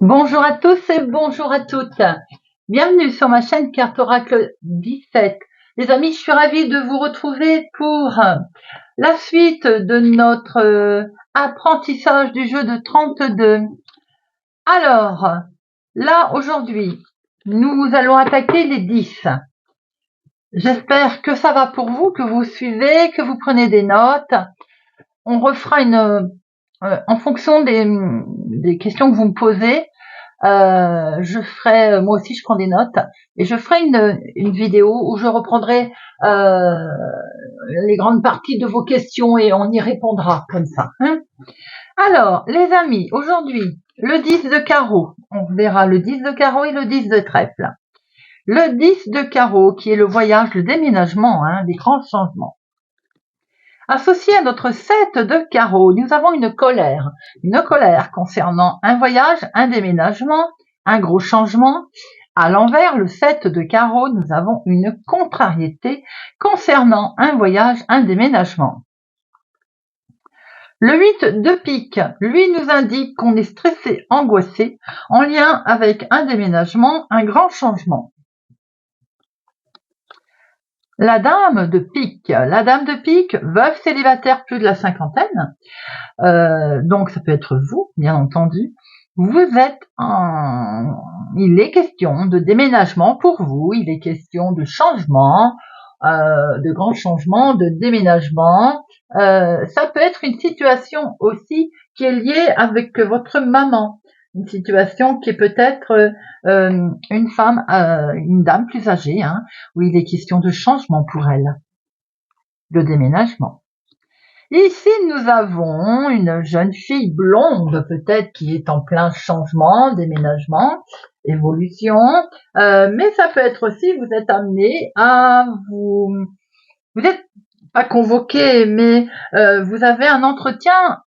Bonjour à tous et bonjour à toutes. Bienvenue sur ma chaîne Carte Oracle 17. Les amis, je suis ravie de vous retrouver pour la suite de notre apprentissage du jeu de 32. Alors, là, aujourd'hui, nous allons attaquer les 10. J'espère que ça va pour vous, que vous suivez, que vous prenez des notes. On refera en fonction des questions que vous me posez. Je ferai, moi aussi je prends des notes et je ferai une vidéo où je reprendrai les grandes parties de vos questions et on y répondra comme ça. Alors, les amis, aujourd'hui, le 10 de carreau, on verra le 10 de carreau et le 10 de trèfle. Le 10 de carreau qui est le voyage, le déménagement, des grands changements. Associé à notre 7 de carreau, nous avons une colère concernant un voyage, un déménagement, un gros changement. À l'envers, le 7 de carreau, nous avons une contrariété concernant un voyage, un déménagement. Le 8 de pique, lui, nous indique qu'on est stressé, angoissé, en lien avec un déménagement, un grand changement. La dame de pique, veuve célibataire plus de la cinquantaine, donc ça peut être vous, bien entendu. Il est question de déménagement pour vous, il est question de changement, de grands changements, de déménagement. Ça peut être une situation aussi qui est liée avec votre maman, une situation qui est peut-être une femme, une dame plus âgée, où il est question de changement pour elle, de déménagement. Ici, nous avons une jeune fille blonde, peut-être, qui est en plein changement, déménagement, évolution, mais ça peut être aussi, vous êtes amené à vous êtes pas convoqué, mais vous avez un entretien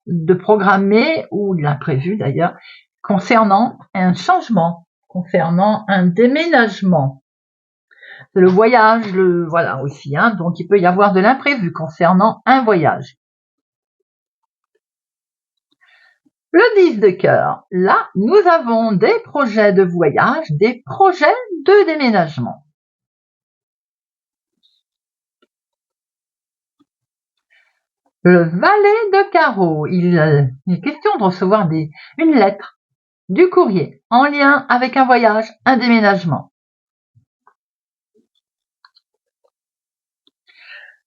de programmé, ou l'imprévu d'ailleurs, concernant un changement, concernant un déménagement. Le voyage, voilà aussi, donc il peut y avoir de l'imprévu concernant un voyage. Le 10 de cœur, là, nous avons des projets de voyage, des projets de déménagement. Le valet de carreau, il est question de recevoir une lettre, du courrier, en lien avec un voyage, un déménagement.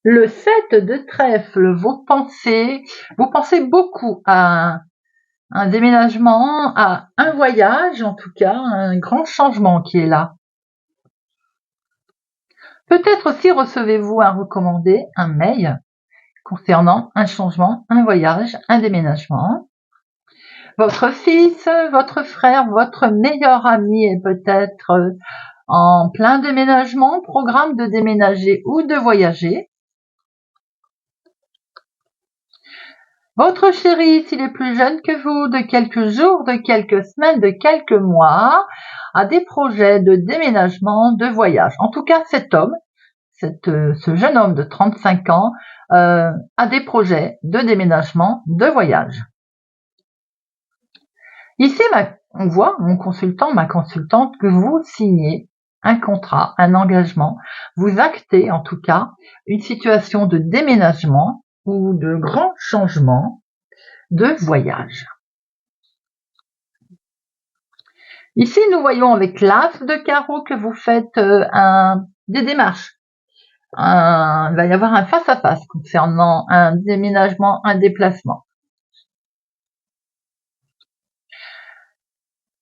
Le 7 de trèfle, vous pensez beaucoup à un déménagement, à un voyage, en tout cas, un grand changement qui est là. Peut-être aussi recevez-vous un recommandé, un mail concernant un changement, un voyage, un déménagement. Votre fils, votre frère, votre meilleur ami est peut-être en plein déménagement, programme de déménager ou de voyager. Votre chéri, s'il est plus jeune que vous, de quelques jours, de quelques semaines, de quelques mois, a des projets de déménagement, de voyage. En tout cas, cet homme, ce jeune homme de 35 ans, a des projets de déménagement, de voyage. Ici, on voit mon consultant, ma consultante, que vous signez un contrat, un engagement, vous actez en tout cas une situation de déménagement ou de grand changement de voyage. Ici, nous voyons avec l'as de carreau que vous faites des démarches. Il va y avoir un face-à-face concernant un déménagement, un déplacement.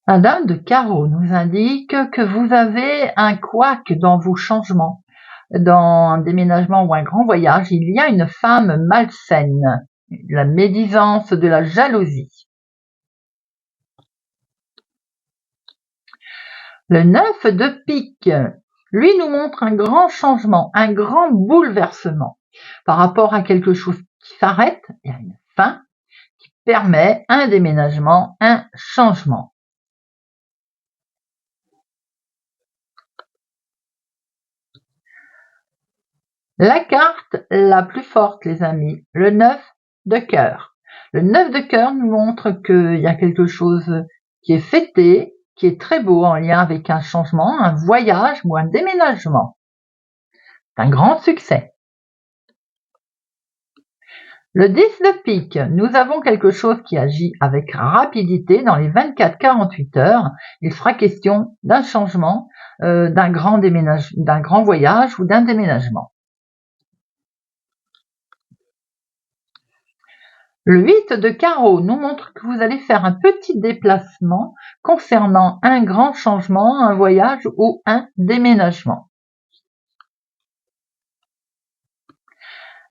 La dame de carreau nous indique que vous avez un couac dans vos changements. Dans un déménagement ou un grand voyage, il y a une femme malsaine, la médisance, de la jalousie. Le 9 de pique, lui, nous montre un grand changement, un grand bouleversement. Par rapport à quelque chose qui s'arrête, il y a une fin qui permet un déménagement, un changement. La carte la plus forte, les amis, le 9 de cœur. Le 9 de cœur nous montre qu'il y a quelque chose qui est fêté, qui est très beau en lien avec un changement, un voyage ou un déménagement. C'est un grand succès. Le 10 de pique, nous avons quelque chose qui agit avec rapidité dans les 24-48 heures. Il sera question d'un changement, d'un grand voyage ou d'un déménagement. Le 8 de carreau nous montre que vous allez faire un petit déplacement concernant un grand changement, un voyage ou un déménagement.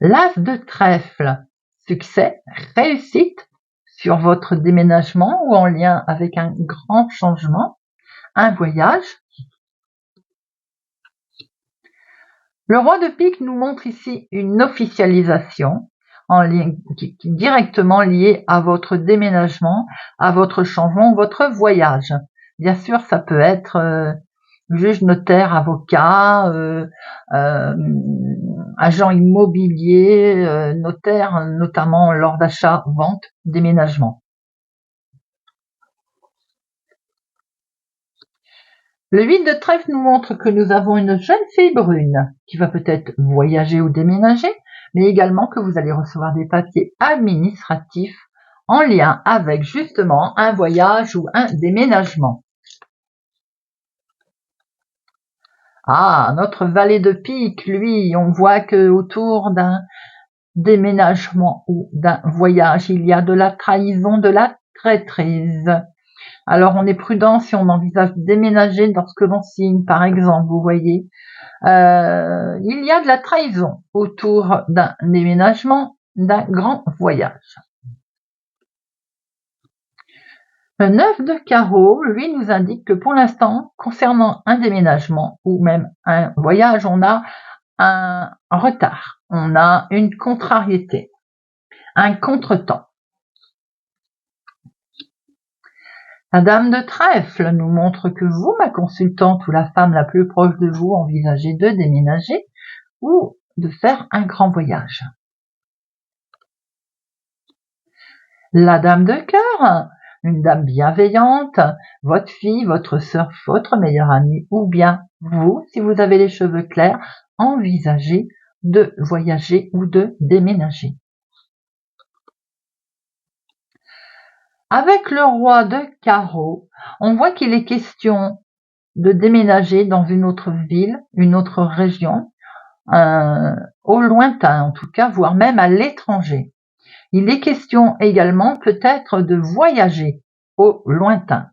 L'as de trèfle, succès, réussite sur votre déménagement ou en lien avec un grand changement, un voyage. Le roi de pique nous montre ici une officialisation en lien, qui est directement liée à votre déménagement, à votre changement, votre voyage. Bien sûr, ça peut être juge, notaire, avocat, agent immobilier, notaire, notamment lors d'achat, vente, déménagement. Le 8 de trèfle nous montre que nous avons une jeune fille brune qui va peut-être voyager ou déménager, mais également que vous allez recevoir des papiers administratifs en lien avec justement un voyage ou un déménagement. Ah, notre valet de pique, lui, on voit que autour d'un déménagement ou d'un voyage, il y a de la trahison, de la traîtrise. Alors on est prudent si on envisage de déménager lorsque l'on signe, par exemple, vous voyez. Il y a de la trahison autour d'un déménagement, d'un grand voyage. Le 9 de carreau, lui, nous indique que pour l'instant, concernant un déménagement ou même un voyage, on a un retard, on a une contrariété, un contretemps. La dame de trèfle nous montre que vous, ma consultante ou la femme la plus proche de vous, envisagez de déménager ou de faire un grand voyage. La dame de cœur, une dame bienveillante, votre fille, votre sœur, votre meilleure amie, ou bien vous, si vous avez les cheveux clairs, envisagez de voyager ou de déménager. Avec le roi de carreau, on voit qu'il est question de déménager dans une autre ville, une autre région, au lointain en tout cas, voire même à l'étranger. Il est question également peut-être de voyager au lointain.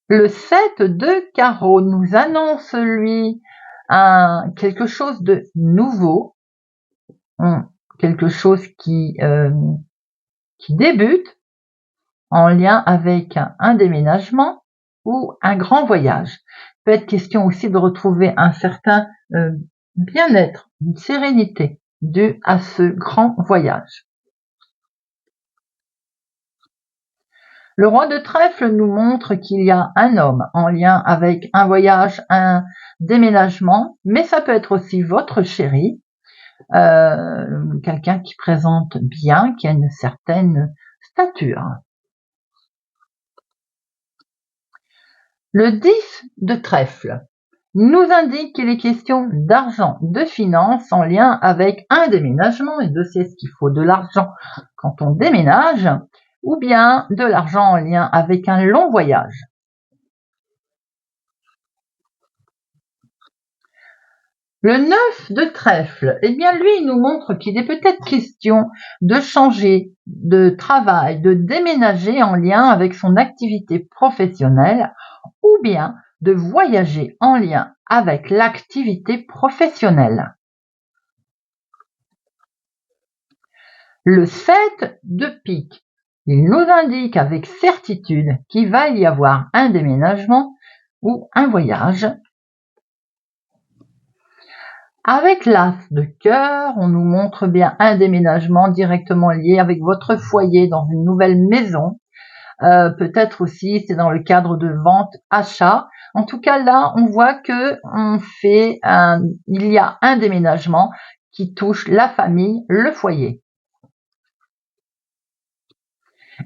Le 7 de carreau nous annonce, lui, quelque chose de nouveau, quelque chose qui débute en lien avec un déménagement ou un grand voyage. Il peut être question aussi de retrouver un certain bien-être, une sérénité due à ce grand voyage. Le roi de trèfle nous montre qu'il y a un homme en lien avec un voyage, un déménagement, mais ça peut être aussi votre chéri, quelqu'un qui présente bien, qui a une certaine stature. Le 10 de trèfle nous indique qu'il est question d'argent, de finances en lien avec un déménagement, et de c'est ce qu'il faut de l'argent quand on déménage, ou bien de l'argent en lien avec un long voyage. Le 9 de trèfle, eh bien lui, il nous montre qu'il est peut-être question de changer de travail, de déménager en lien avec son activité professionnelle, ou bien de voyager en lien avec l'activité professionnelle. Le 7 de pique, il nous indique avec certitude qu'il va y avoir un déménagement ou un voyage. Avec l'as de cœur, on nous montre bien un déménagement directement lié avec votre foyer dans une nouvelle maison. Peut-être aussi c'est dans le cadre de vente, achat. En tout cas là, on voit que il y a un déménagement qui touche la famille, le foyer.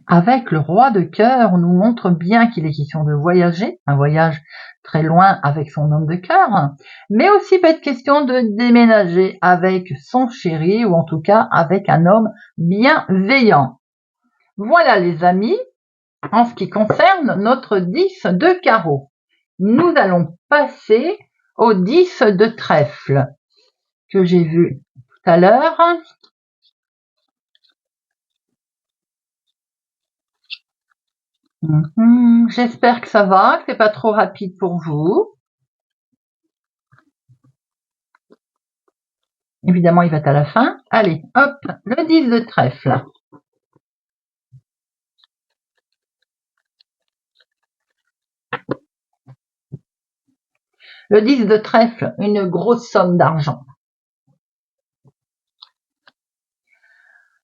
Avec le roi de cœur, on nous montre bien qu'il est question de voyager, un voyage très loin avec son homme de cœur, mais aussi peut être question de déménager avec son chéri ou en tout cas avec un homme bienveillant. Voilà les amis, en ce qui concerne notre 10 de carreau. Nous allons passer au 10 de trèfle que j'ai vu tout à l'heure. J'espère que ça va, que c'est pas trop rapide pour vous. Évidemment, il va être à la fin. Allez, hop, le 10 de trèfle. Le 10 de trèfle, une grosse somme d'argent.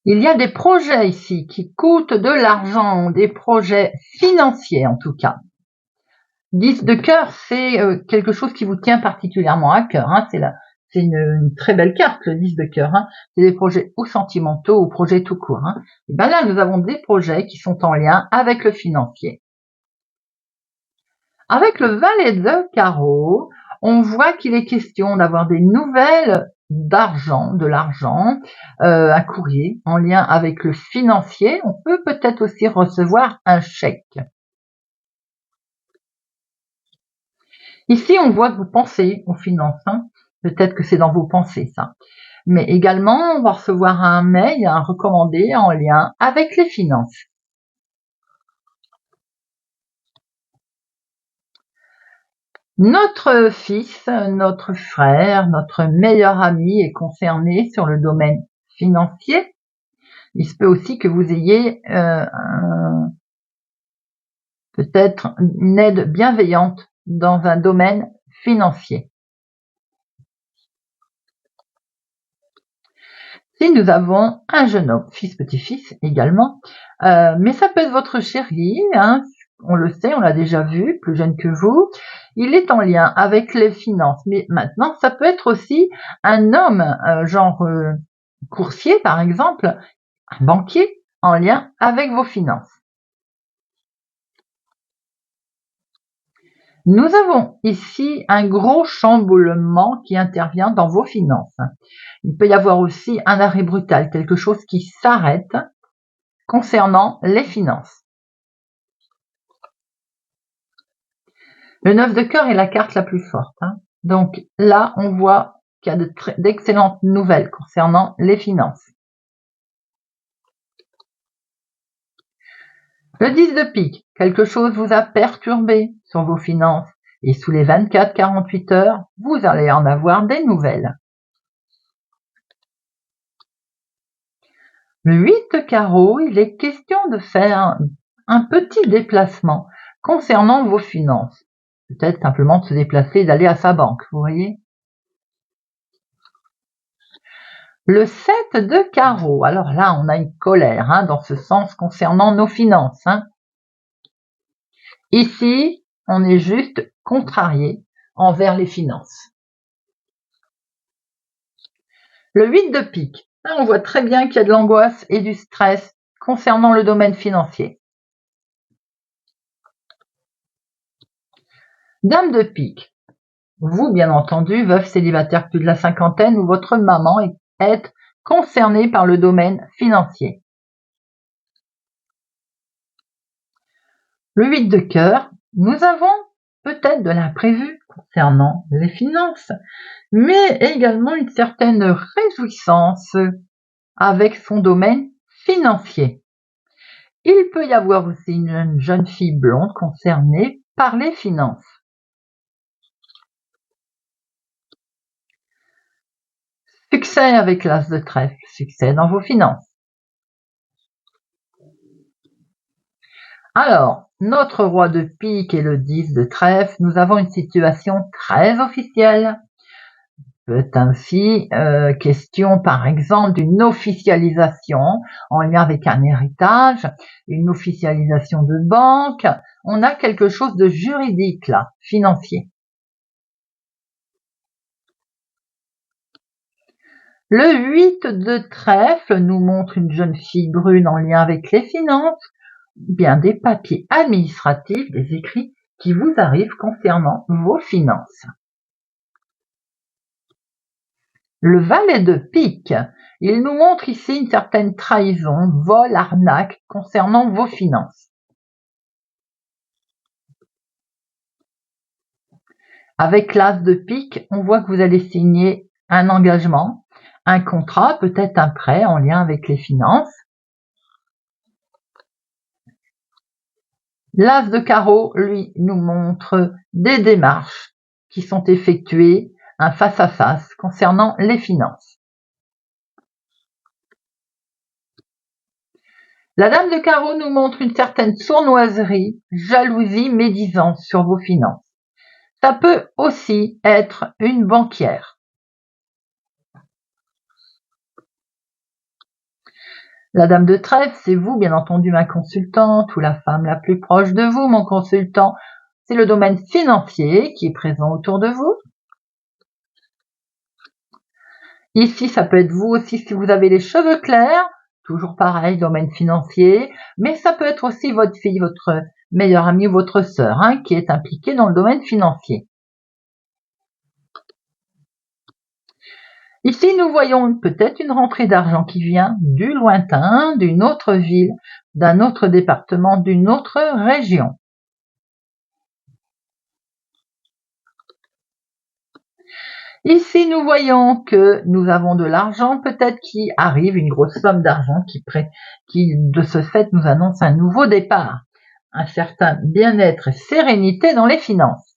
Il y a des projets ici qui coûtent de l'argent, des projets financiers en tout cas. 10 de cœur, c'est quelque chose qui vous tient particulièrement à cœur. Hein. C'est une très belle carte, le 10 de cœur. Hein. C'est des projets ou sentimentaux ou projets tout court. Hein. Et bien là, nous avons des projets qui sont en lien avec le financier. Avec le valet de carreau, on voit qu'il est question d'avoir des nouvelles d'argent, de l'argent, un courrier en lien avec le financier. On peut peut-être aussi recevoir un chèque. Ici, on voit que vous pensez aux finances. Hein. Peut-être que c'est dans vos pensées, ça. Mais également, on va recevoir un mail, un recommandé en lien avec les finances. Notre fils, notre frère, notre meilleur ami est concerné sur le domaine financier. Il se peut aussi que vous ayez peut-être une aide bienveillante dans un domaine financier. Si nous avons un jeune homme, fils, petit-fils également, mais ça peut être votre chéri, hein, on le sait, on l'a déjà vu, plus jeune que vous, il est en lien avec les finances, mais maintenant ça peut être aussi un homme, genre coursier par exemple, un banquier en lien avec vos finances. Nous avons ici un gros chamboulement qui intervient dans vos finances. Il peut y avoir aussi un arrêt brutal, quelque chose qui s'arrête concernant les finances. Le 9 de cœur est la carte la plus forte. Hein. Donc là, on voit qu'il y a d'excellentes nouvelles concernant les finances. Le 10 de pique, quelque chose vous a perturbé sur vos finances et sous les 24-48 heures, vous allez en avoir des nouvelles. Le 8 de carreau, il est question de faire un petit déplacement concernant vos finances. Peut-être simplement de se déplacer et d'aller à sa banque, vous voyez. Le 7 de carreau, alors là on a une colère hein, dans ce sens concernant nos finances. Hein. Ici, on est juste contrarié envers les finances. Le 8 de pique, là on voit très bien qu'il y a de l'angoisse et du stress concernant le domaine financier. Dame de pique, vous bien entendu, veuve célibataire plus de la cinquantaine ou votre maman est concernée par le domaine financier. Le 8 de cœur, nous avons peut-être de l'imprévu concernant les finances, mais également une certaine réjouissance avec son domaine financier. Il peut y avoir aussi une jeune fille blonde concernée par les finances. Succès avec l'as de trèfle, succès dans vos finances. Alors, notre roi de pique et le 10 de trèfle, nous avons une situation très officielle. Peut être ainsi question, par exemple, d'une officialisation en lien avec un héritage, une officialisation de banque. On a quelque chose de juridique là, financier. Le 8 de trèfle nous montre une jeune fille brune en lien avec les finances, bien des papiers administratifs, des écrits qui vous arrivent concernant vos finances. Le valet de pique, il nous montre ici une certaine trahison, vol, arnaque concernant vos finances. Avec l'as de pique, on voit que vous allez signer un engagement, un contrat, peut-être un prêt en lien avec les finances. L'as de carreau, lui, nous montre des démarches qui sont effectuées, un face-à-face concernant les finances. La dame de carreau nous montre une certaine sournoiserie, jalousie, médisance sur vos finances. Ça peut aussi être une banquière. La dame de trèfle, c'est vous, bien entendu, ma consultante, ou la femme la plus proche de vous, mon consultant. C'est le domaine financier qui est présent autour de vous. Ici, ça peut être vous aussi si vous avez les cheveux clairs, toujours pareil, domaine financier, mais ça peut être aussi votre fille, votre meilleure amie ou votre sœur, qui est impliquée dans le domaine financier. Ici, nous voyons peut-être une rentrée d'argent qui vient du lointain, d'une autre ville, d'un autre département, d'une autre région. Ici, nous voyons que nous avons de l'argent, peut-être qui arrive, une grosse somme d'argent qui, de ce fait, nous annonce un nouveau départ, un certain bien-être et sérénité dans les finances.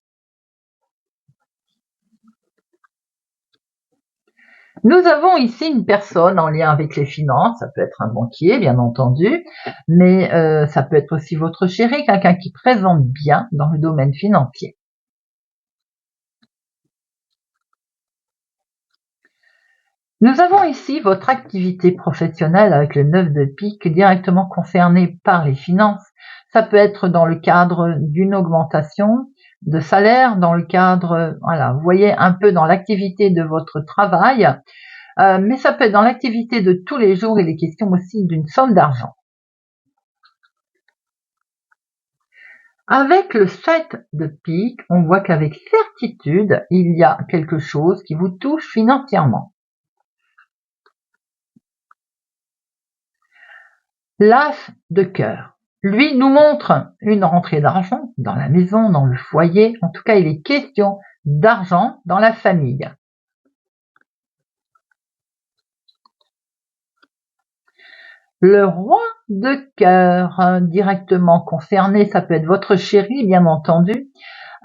Nous avons ici une personne en lien avec les finances, ça peut être un banquier, bien entendu, mais ça peut être aussi votre chéri, quelqu'un qui présente bien dans le domaine financier. Nous avons ici votre activité professionnelle avec le 9 de pique directement concernée par les finances. Ça peut être dans le cadre d'une augmentation de salaire, dans le cadre, voilà, vous voyez un peu dans l'activité de votre travail, mais ça peut être dans l'activité de tous les jours, il est question aussi d'une somme d'argent. Avec le 7 de pique, on voit qu'avec certitude, il y a quelque chose qui vous touche financièrement. L'as de cœur, lui, nous montre une rentrée d'argent dans la maison, dans le foyer. En tout cas, il est question d'argent dans la famille. Le roi de cœur, directement concerné, ça peut être votre chéri, bien entendu,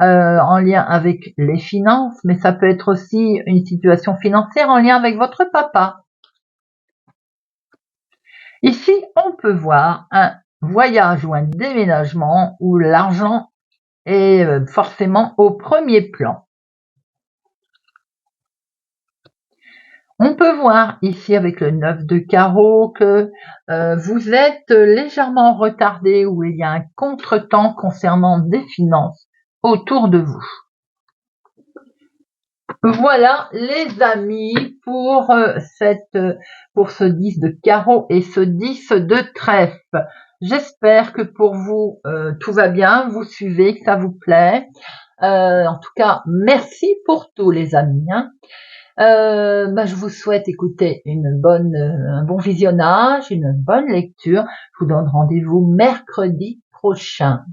en lien avec les finances, mais ça peut être aussi une situation financière en lien avec votre papa. Ici, on peut voir un voyage ou un déménagement où l'argent est forcément au premier plan. On peut voir ici avec le 9 de carreau que vous êtes légèrement retardé ou il y a un contretemps concernant des finances autour de vous. Voilà les amis pour ce 10 de carreau et ce 10 de trèfle. J'espère que pour vous tout va bien, vous suivez, que ça vous plaît. En tout cas, merci pour tout les amis. Je vous souhaite écouter un bon visionnage, une bonne lecture. Je vous donne rendez-vous mercredi prochain.